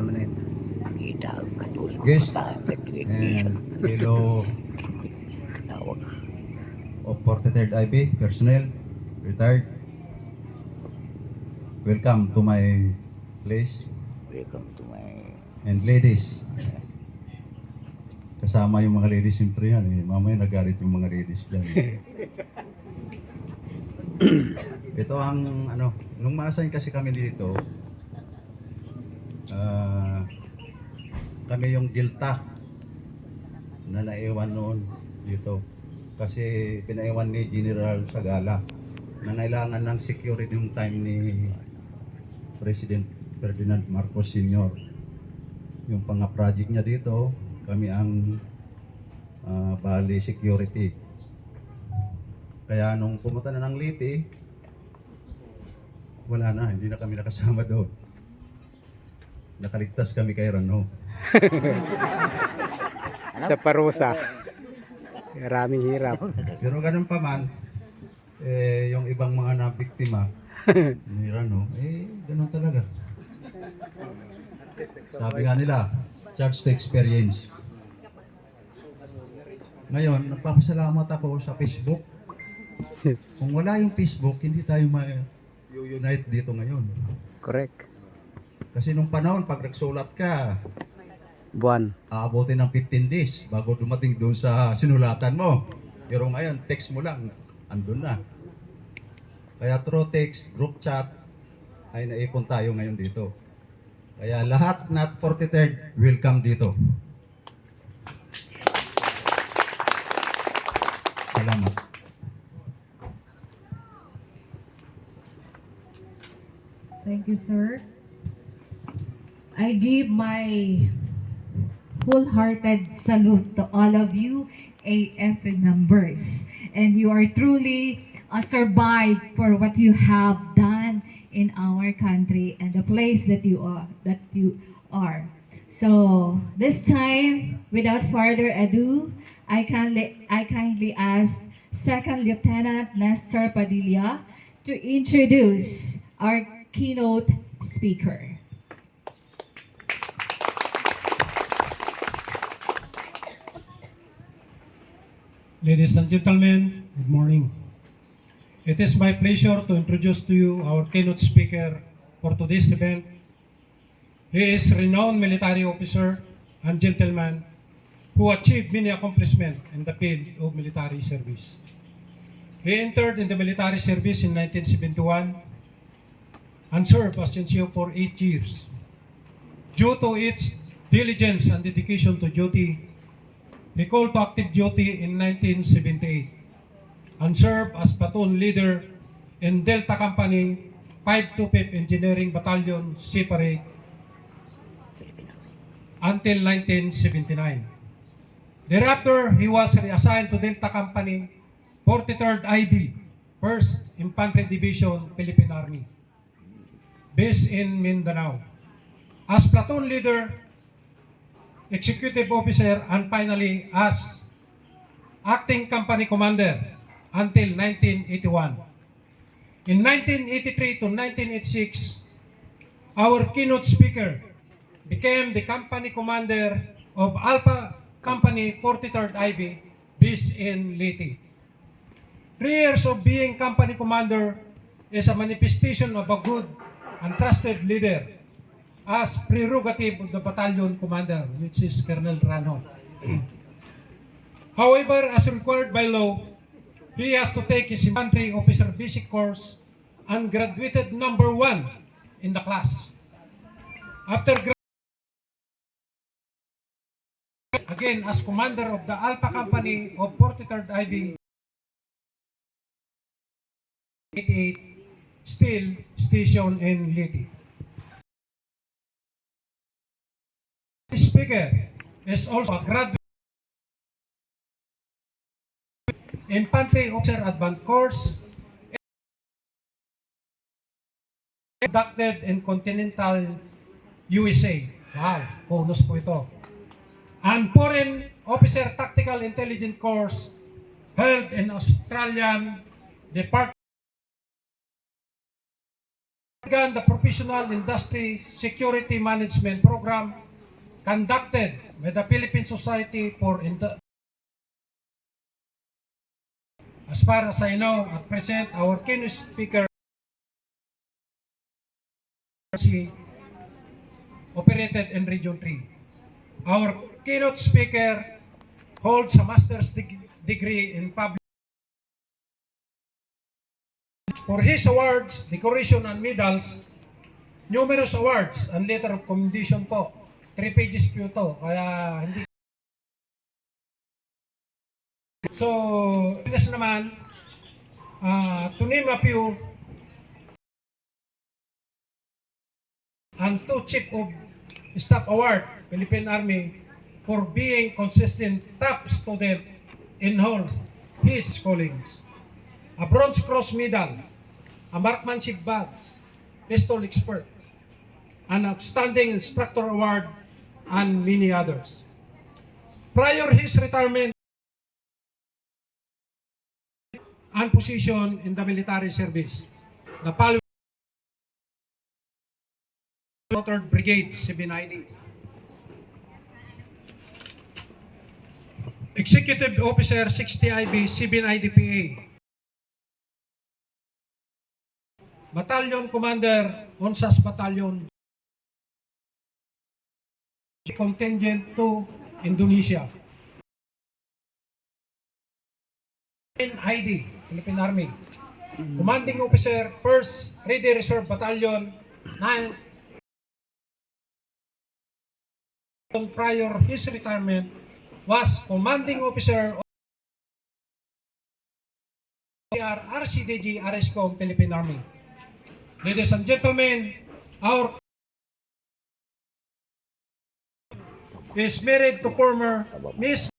naman yun. Kita katulad Guest sa and fellow tawag. of 43rd IB personnel, retired. Welcome to my place. Welcome to my And ladies. Kasama yung mga ladies siyempre yan. Mamaya nagalit yung mga ladies dyan. Ito ang ano, nung ma-assign kasi kami dito, kami yung Delta na naiwan noon dito. Kasi pinaiwan ni General Sagala na kailangan ng security yung time ni President Ferdinand Marcos Sr. Yung pang-project niya dito, kami ang bali security. Kaya nung pumunta na ng Liti, wala na, hindi na kami nakasama doon. Nakaligtas kami kay Rano. Sa parusa. Maraming hirap. Pero ganun pa man, yung ibang mga nabiktima ni Rano, ganun talaga. Sabi nga nila, charge to experience. Ngayon, nagpapasalamat ako sa Facebook. Kung wala yung Facebook, hindi tayo ma-unite dito ngayon. Correct. Kasi nung panahon, pag nagsulat ka, Buwan. aabutin ng 15 days bago dumating doon sa sinulatan mo. Pero ngayon, text mo lang, andun na. Kaya through text, group chat, ay naipon tayo ngayon dito. Kaya lahat not 43rd, welcome dito. Salamat. Thank you, sir. I give my wholehearted salute to all of you AF members. And you are truly survived for what you have done in our country and the place that you are. So this time, without further ado, I kindly ask Second Lieutenant Nestor Padilla to introduce our keynote speaker. Ladies and gentlemen, good morning. It is my pleasure to introduce to you our keynote speaker for today's event. He is a renowned military officer and gentleman who achieved many accomplishments in the field of military service. He entered in the military service in 1971 and served as NCO for 8 years. Due to its diligence and dedication to duty, he called to active duty in 1978 and served as platoon leader in Delta Company 525th Engineering Battalion Separate until 1979. Thereafter, he was reassigned to Delta Company 43rd IB, 1st Infantry Division, Philippine Army, based in Mindanao, as platoon leader, executive officer, and finally as acting company commander until 1981. In 1983 to 1986, our keynote speaker became the company commander of Alpha Company 43rd IB based in Leyte. 3 years of being company commander is a manifestation of a good and trusted leader as prerogative of the battalion commander, which is Colonel Rano. However, as required by law, he has to take his infantry officer basic course and graduated number 1 in the class. After again as commander of the Alpha Company of 43rd IB 88, still stationed in Leyte. This speaker is also a graduate infantry officer advanced course conducted in continental USA. Wow, bonus po ito. And foreign officer tactical intelligence course held in Australian Department began the Professional Industry Security Management Program conducted by the Philippine Society for As far as I know, at present, our keynote speaker operated in Region 3. Our keynote speaker holds a master's degree in public. For his awards, decoration, and medals, numerous awards and letter of commendation po. 3 pages po ito, kaya hindi. So, this naman, to name a few, and 2 Chief of Staff Award, Philippine Army, for being consistent top student in all his callings. A Bronze Cross Medal, a Marksmanship Badge, Pistol Expert, an Outstanding Instructor Award, and many others. Prior his retirement and position in the military service, the following Motor Brigade, CB90. Executive Officer 60IB, CB90PA. Battalion Commander, Onsas Battalion, Contingent to Indonesia. ID, Philippine Army. Commanding Officer, 1st Ready Reserve Battalion, 9. Prior his retirement, was Commanding Officer of RCDG RSCOM, Philippine Army. Ladies and gentlemen, our is married to former Miss